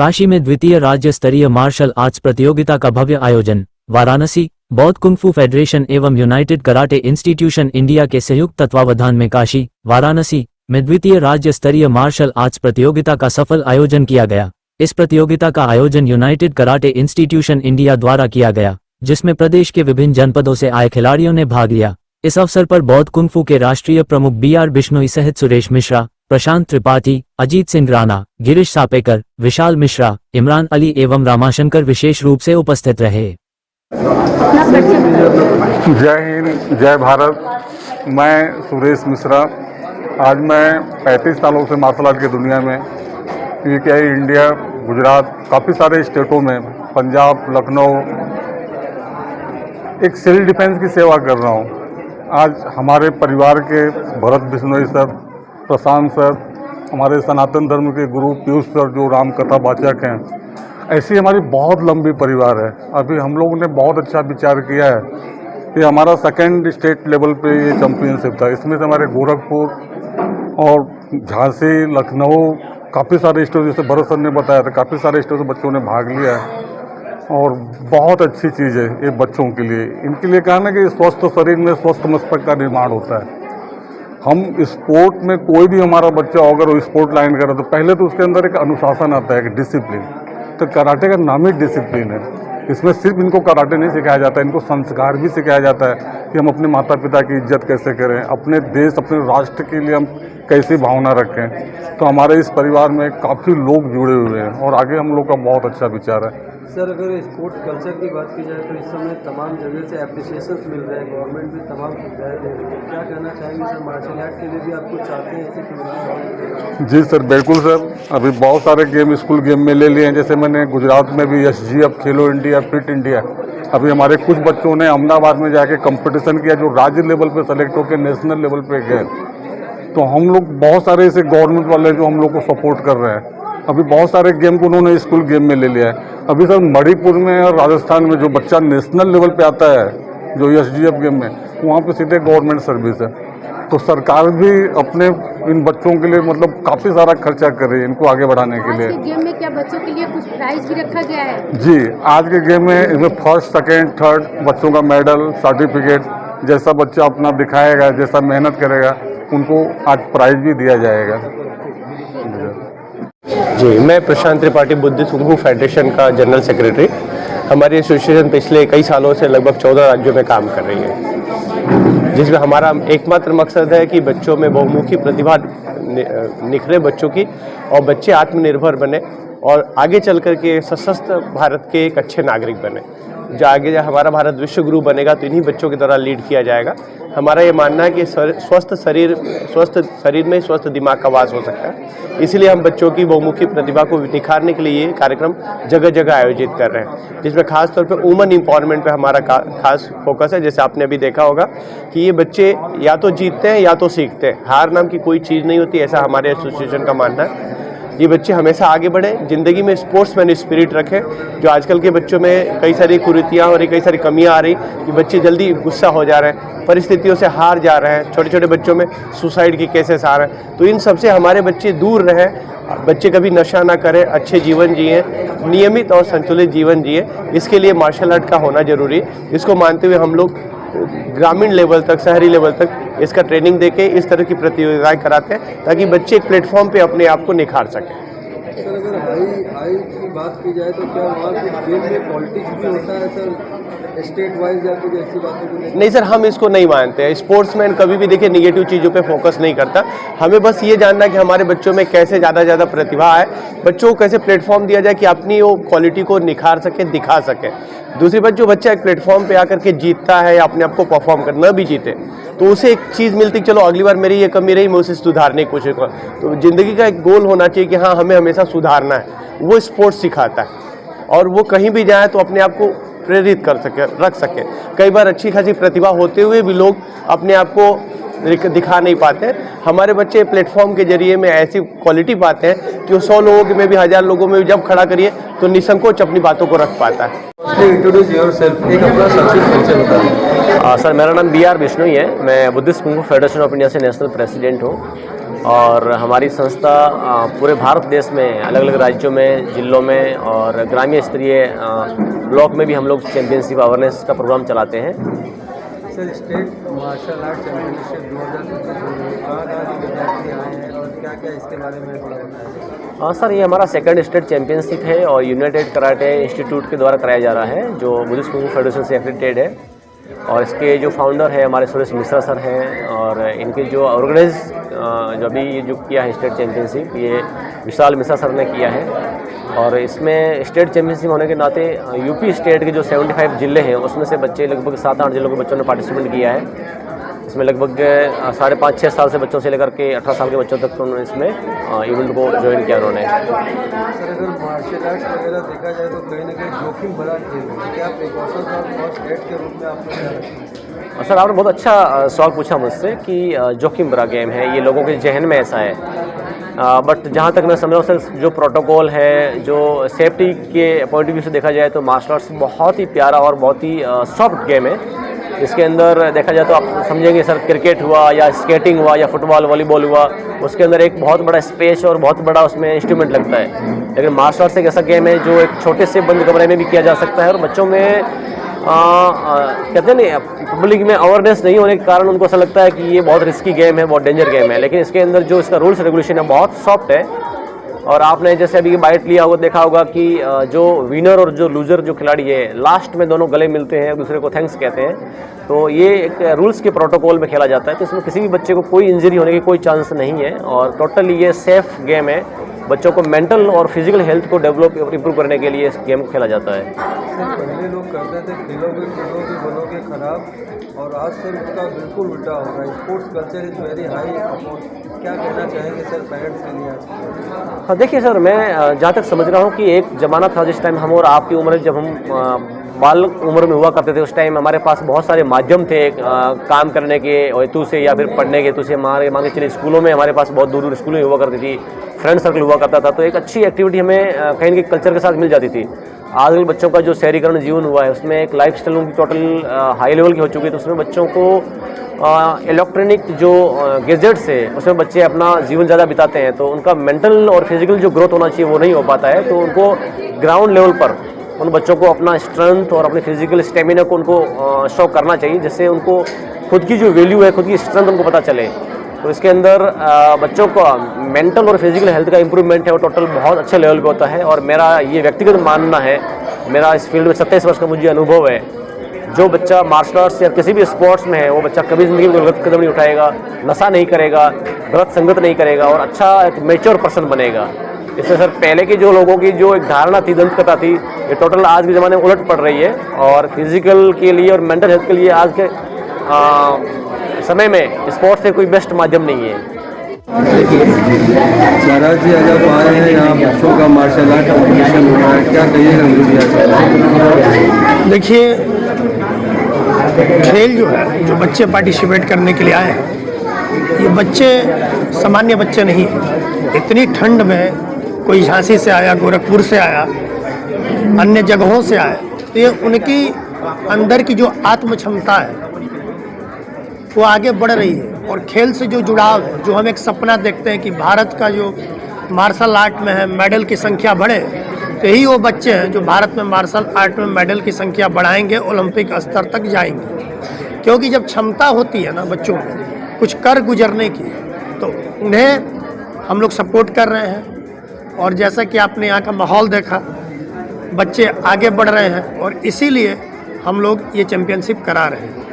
काशी में द्वितीय राज्य स्तरीय मार्शल आर्ट्स प्रतियोगिता का भव्य आयोजन। वाराणसी बौद्ध कुंफू फेडरेशन एवं यूनाइटेड कराटे इंस्टीट्यूशन इंडिया के संयुक्त तत्वावधान में काशी, वाराणसी में द्वितीय राज्य स्तरीय मार्शल आर्ट्स प्रतियोगिता का सफल आयोजन किया गया। इस प्रतियोगिता का आयोजन यूनाइटेड कराटे इंस्टीट्यूशन इंडिया द्वारा किया गया, जिसमें प्रदेश के विभिन्न जनपदों से आए खिलाड़ियों ने भाग लिया। इस अवसर पर बौद्ध कुंफू के राष्ट्रीय प्रमुख BR बिश्नोई सहित सुरेश मिश्रा, प्रशांत त्रिपाठी, अजीत सिंह राणा, गिरीश सापेकर, विशाल मिश्रा, इमरान अली एवं रामाशंकर विशेष रूप से उपस्थित रहे। जय हिंद, जय भारत। मैं सुरेश मिश्रा। आज मैं 35 सालों से मार्शल आर्ट की दुनिया में PKI इंडिया, गुजरात, काफ़ी सारे स्टेटों में, पंजाब, लखनऊ, एक सेल्फ डिफेंस की सेवा कर रहा हूँ। आज हमारे परिवार के भरत बिश्नोई सर, प्रशांत सर, हमारे सनातन धर्म के गुरु पीयूष सर जो राम कथा वाचक हैं, ऐसी हमारी बहुत लंबी परिवार है। अभी हम लोगों ने बहुत अच्छा विचार किया है कि हमारा सेकंड स्टेट लेवल पे ये चैम्पियनशिप था। इसमें से हमारे गोरखपुर और झांसी, लखनऊ, काफ़ी सारे स्टेट, जैसे भरत सर ने बताया था, काफ़ी सारे स्टेट से बच्चों ने भाग लिया है और बहुत अच्छी चीज़ है ये बच्चों के लिए। इनके लिए कहा ना कि स्वस्थ शरीर में स्वस्थ मस्तिष्क का निर्माण होता है। हम स्पोर्ट में कोई भी हमारा बच्चा अगर वो स्पोर्ट लाइन करे तो पहले तो उसके अंदर एक अनुशासन आता है, एक डिसिप्लिन। तो कराटे का नाम ही डिसिप्लिन है। इसमें सिर्फ इनको कराटे नहीं सिखाया जाता है, इनको संस्कार भी सिखाया जाता है कि हम अपने माता पिता की इज्जत कैसे करें, अपने देश, अपने राष्ट्र के लिए हम कैसी भावना रखें। तो हमारे इस परिवार में काफ़ी लोग जुड़े हुए हैं और आगे हम लोग का बहुत अच्छा विचार है। सर, अगर स्पोर्ट्स कल्चर की बात की जाए तो इस समय तमाम जगह से एप्रिसिएशंस मिल रहे हैं, गवर्नमेंट भी तमाम सुविधाएं दे रही है। क्या कहना चाहेंगे सर, मार्शल आर्ट के लिए भी आपको चाहते हैं ऐसी सुविधाएं? जी सर, बिल्कुल सर। अभी बहुत सारे गेम स्कूल गेम में ले लिए हैं। जैसे मैंने गुजरात में भी SGF, खेलो इंडिया, फिट इंडिया, अभी हमारे कुछ बच्चों ने अहमदाबाद में जाके कंपटीशन किया जो राज्य लेवल पे सेलेक्ट होकर नेशनल लेवल पे गए। तो हम लोग बहुत सारे ऐसे गवर्नमेंट वाले जो हम लोग को सपोर्ट कर रहे हैं। अभी बहुत सारे गेम को उन्होंने स्कूल गेम में ले लिया है। अभी सर मणिपुर में और राजस्थान में जो बच्चा नेशनल लेवल पे आता है जो SGF गेम में, वहाँ पे सीधे गवर्नमेंट सर्विस है। तो सरकार भी अपने इन बच्चों के लिए मतलब काफ़ी सारा खर्चा कर रही है इनको आगे बढ़ाने के लिए। आज के गेम में क्या बच्चों के लिए कुछ प्राइज भी रखा गया है? जी, आज के गेम में इसमें फर्स्ट, सेकेंड, थर्ड बच्चों का मेडल, सर्टिफिकेट, जैसा बच्चा अपना दिखाएगा, जैसा मेहनत करेगा, उनको आज प्राइज भी दिया जाएगा। जी, मैं प्रशांत त्रिपाठी, बुद्धिस्ट कुंफू फेडरेशन का जनरल सेक्रेटरी। हमारी एसोसिएशन पिछले कई सालों से लगभग 14 राज्यों में काम कर रही है, जिसमें हमारा एकमात्र मकसद है कि बच्चों में बहुमुखी प्रतिभा निखरे बच्चों की, और बच्चे आत्मनिर्भर बने और आगे चल कर के सशस्त्र भारत के एक अच्छे नागरिक बने। जो आगे हमारा भारत विश्व गुरु बनेगा तो इन्हीं बच्चों के द्वारा लीड किया जाएगा। हमारा ये मानना है कि स्वस्थ शरीर में स्वस्थ दिमाग का वास हो सकता है। इसलिए हम बच्चों की बहुमुखी प्रतिभा को निखारने के लिए ये कार्यक्रम जगह जगह आयोजित कर रहे हैं, जिसमें खास तौर पे वुमेन एम्पावरमेंट पे हमारा खास फोकस है। जैसे आपने अभी देखा होगा कि ये बच्चे या तो जीतते हैं या तो सीखते हैं, हार नाम की कोई चीज़ नहीं होती, ऐसा हमारे एसोसिएशन का मानना है। ये बच्चे हमेशा आगे बढ़ें, ज़िंदगी में स्पोर्ट्समैन स्पिरिट रखें। जो आजकल के बच्चों में कई सारी कुरीतियाँ और कई सारी कमियाँ आ रही कि बच्चे जल्दी गुस्सा हो जा रहे हैं, परिस्थितियों से हार जा रहे हैं, छोटे छोटे बच्चों में सुसाइड की केसेस आ रहे हैं। तो इन सब से हमारे बच्चे दूर रहें, बच्चे कभी नशा ना करें, अच्छे जीवन जिए, नियमित और संतुलित जीवन जिए। इसके लिए मार्शल आर्ट का होना जरूरी है। इसको मानते हुए हम लोग ग्रामीण लेवल तक, शहरी लेवल तक इसका ट्रेनिंग देके इस तरह की प्रतियोगिताएं कराते हैं ताकि बच्चे एक प्लेटफॉर्म पे अपने आप को निखार सकें। सर, अगर हाई की बात की जाए तो क्या वहाँ के गेम में पॉलिटिक्स भी होता है सर, स्टेट वाइज या कुछ ऐसी बातों को? नहीं सर, हम इसको नहीं मानते हैं। स्पोर्ट्समैन कभी भी देखिए निगेटिव चीज़ों पे फोकस नहीं करता। हमें बस ये जानना है कि हमारे बच्चों में कैसे ज़्यादा ज़्यादा प्रतिभा है, बच्चों को कैसे प्लेटफॉर्म दिया जाए कि अपनी वो क्वालिटी को निखार सके, दिखा सके। दूसरी बात, जो बच्चा एक प्लेटफॉर्म पे आकर के जीतता है या अपने आप को परफॉर्म कर न भी जीते तो उसे एक चीज़ मिलती, चलो अगली बार मेरी ये कमी रही, मैं उसे सुधारने की कोशिश करूँ। तो ज़िंदगी का एक गोल होना चाहिए कि हाँ, हमें हमेशा सुधारना है। वो स्पोर्ट्स सिखाता है और वो कहीं भी जाए तो अपने आप को प्रेरित कर सके, रख सके। कई बार अच्छी खासी प्रतिभा होते हुए भी लोग अपने आप को दिखा नहीं पाते हैं। हमारे बच्चे प्लेटफॉर्म के जरिए में ऐसी क्वालिटी पाते हैं कि वो 100 लोगों में भी, 1000 लोगों में भी जब खड़ा करिए तो निसंकोच अपनी बातों को रख पाता है। इंट्रोड्यूस योरसेल्फ, एक अपना सक्सेस परिचय बताइए। सर, मेरा नाम BR बिश्नोई है। मैं Buddhist kung fu federation of India से नेशनल प्रेसिडेंट हूँ। और हमारी संस्था पूरे भारत देश में अलग अलग राज्यों में, जिलों में और ग्रामीण स्तरीय ब्लॉक में भी हम लोग चैम्पियनशिप अवेयरनेस का प्रोग्राम चलाते हैं। Sir, state martial art championship 2025 कहाँ विद्यार्थी आए हैं और क्या क्या इसके बारे में थोड़ा बताएं। हाँ सर, ये हमारा सेकंड स्टेट चैम्पियनशिप है और यूनाइटेड कराटे इंस्टीट्यूट के द्वारा कराया जा रहा है, जो बुद्धिस्ट कुंग फू फेडरेशन से एक्रेडिटेड है। और इसके जो फाउंडर है हमारे सुरेश मिश्रा सर हैं, और इनके जो ऑर्गेनाइज जो अभी ये जो किया है स्टेट चैम्पियनशिप, ये विशाल मिश्रा सर ने किया है। और इसमें स्टेट चैम्पियनशिप होने के नाते यूपी स्टेट के जो 75 ज़िले हैं उसमें से बच्चे लगभग 7-8 जिलों के बच्चों ने पार्टिसिपेट किया है। इसमें लगभग 5.5-6 साल से बच्चों से लेकर के 18 साल के बच्चों तक उन्होंने इसमें इवेंट को ज्वाइन किया उन्होंने। सर, अगर मार्शल आर्ट्स वगैरह देखा जाए तो कहीं ना कहीं जोखिम भरा खेल है, क्या प्रिकॉशंस और फर्स्ट एड के रूप में आपको क्या लगता है? सर, आपने बहुत अच्छा सवाल पूछा मुझसे कि जोखिम भरा गेम है, ये लोगों के जहन में ऐसा है। बट जहाँ तक मैं समझ रहा हूँ सर, जो प्रोटोकॉल है, जो सेफ्टी के पॉइंट ऑफ व्यू से देखा जाए तो मार्शल आर्ट्स बहुत ही प्यारा और बहुत ही सॉफ्ट गेम है। इसके अंदर देखा जाए तो आप समझेंगे सर, क्रिकेट हुआ या स्केटिंग हुआ या फुटबॉल वॉलीबॉल हुआ, उसके अंदर एक बहुत बड़ा स्पेस और बहुत बड़ा उसमें इंस्ट्रूमेंट लगता है। लेकिन मार्शल आर्ट्स एक ऐसा गेम है जो एक छोटे से बंद कमरे में भी किया जा सकता है, और बच्चों में कहते हैं नहीं, पब्लिक में अवेयरनेस नहीं होने के कारण उनको ऐसा लगता है कि ये बहुत रिस्की गेम है, बहुत डेंजर गेम है। लेकिन इसके अंदर जो इसका रूल्स रेगुलेशन है बहुत सॉफ्ट है। और आपने जैसे अभी बाइट लिया होगा, देखा होगा कि जो विनर और जो लूज़र जो खिलाड़ी है, लास्ट में दोनों गले मिलते हैं, एक दूसरे को थैंक्स कहते हैं। तो ये एक रूल्स के प्रोटोकॉल में खेला जाता है, तो इसमें किसी भी बच्चे को कोई इंजरी होने की कोई चांस नहीं है, और टोटली ये सेफ गेम है। बच्चों को मेंटल और फिजिकल हेल्थ को डेवलप इंप्रूव करने के लिए इस गेम को खेला जाता है। सर, पहले लोग कहते थे खेलोगे कूदोगे बनोगे खराब, और आज सर उसका बिल्कुल उल्टा होगा। Sports culture is very high upon, क्या कहना चाहेंगे सर पेरेंट्स के लिए आज? हाँ, देखिए सर, मैं जहाँ तक समझ रहा हूँ कि एक ज़माना था जिस टाइम हम और आपकी उम्र, जब हम बाल उम्र में हुआ करते थे, उस टाइम हमारे पास बहुत सारे माध्यम थे काम करने के हेतु से या फिर पढ़ने के हेतु से। हमारे मान के चलिए स्कूलों में हमारे पास बहुत दूर दूर स्कूलें हुआ करती थी, फ्रेंड सर्कल हुआ करता था, तो एक अच्छी एक्टिविटी हमें कहीं ना कहीं कल्चर के साथ मिल जाती थी। आजकल बच्चों का जो शहरीकरण जीवन हुआ है, उसमें एक लाइफ स्टाइल उनकी टोटल हाई लेवल की हो चुकी है, तो उसमें बच्चों को इलेक्ट्रॉनिक जो गैजेट्स है उसमें बच्चे अपना जीवन ज़्यादा बिताते हैं, तो उनका मेंटल और फिजिकल जो ग्रोथ होना चाहिए वो नहीं हो पाता है। तो उनको ग्राउंड लेवल पर उन बच्चों को अपना स्ट्रेंथ और अपने फिजिकल स्टेमिना को उनको शो करना चाहिए, जिससे उनको खुद की जो वैल्यू है, खुद की स्ट्रेंथ उनको पता चले। तो इसके अंदर बच्चों का मेंटल और फिजिकल हेल्थ का इंप्रूवमेंट है वो टोटल बहुत अच्छे लेवल पे होता है। और मेरा ये व्यक्तिगत मानना है, मेरा इस फील्ड में 27 वर्ष का मुझे अनुभव है, जो बच्चा मार्शल आर्ट्स या किसी भी स्पोर्ट्स में है वो बच्चा कभी ज़िंदगी में गलत कदम नहीं उठाएगा, नशा नहीं करेगा, गलत संगत नहीं करेगा, और अच्छा एक मैच्योर पर्सन बनेगा। इससे सर, पहले के जो लोगों की जो एक धारणा थी, दंत कथा थी, ये टोटल आज के ज़माने में उलट पड़ रही है। और फिजिकल के लिए और मेंटल हेल्थ के लिए आज के समय में स्पोर्ट्स से कोई बेस्ट माध्यम नहीं है। महाराज जी, आज आप आए हैं यहाँ, बच्चों का मार्शल आर्ट कॉम्पिटिशन हो रहा है, क्या कहिएगा मुझे? देखिए, खेल जो है, जो बच्चे पार्टिसिपेट करने के लिए आए हैं, ये बच्चे सामान्य बच्चे नहीं हैं। इतनी ठंड में कोई झांसी से आया, गोरखपुर से आया, अन्य जगहों से आया, तो ये उनकी अंदर की जो आत्म क्षमता है वो आगे बढ़ रही है। और खेल से जो जुड़ाव है, जो हम एक सपना देखते हैं कि भारत का जो मार्शल आर्ट में है मेडल की संख्या बढ़े, तो यही वो बच्चे हैं जो भारत में मार्शल आर्ट में मेडल की संख्या बढ़ाएंगे, ओलंपिक स्तर तक जाएंगे। क्योंकि जब क्षमता होती है ना बच्चों में कुछ कर गुजरने की, तो उन्हें हम लोग सपोर्ट कर रहे हैं। और जैसा कि आपने यहाँ का माहौल देखा, बच्चे आगे बढ़ रहे हैं, और इसीलिए हम लोग ये चैम्पियनशिप करा रहे हैं।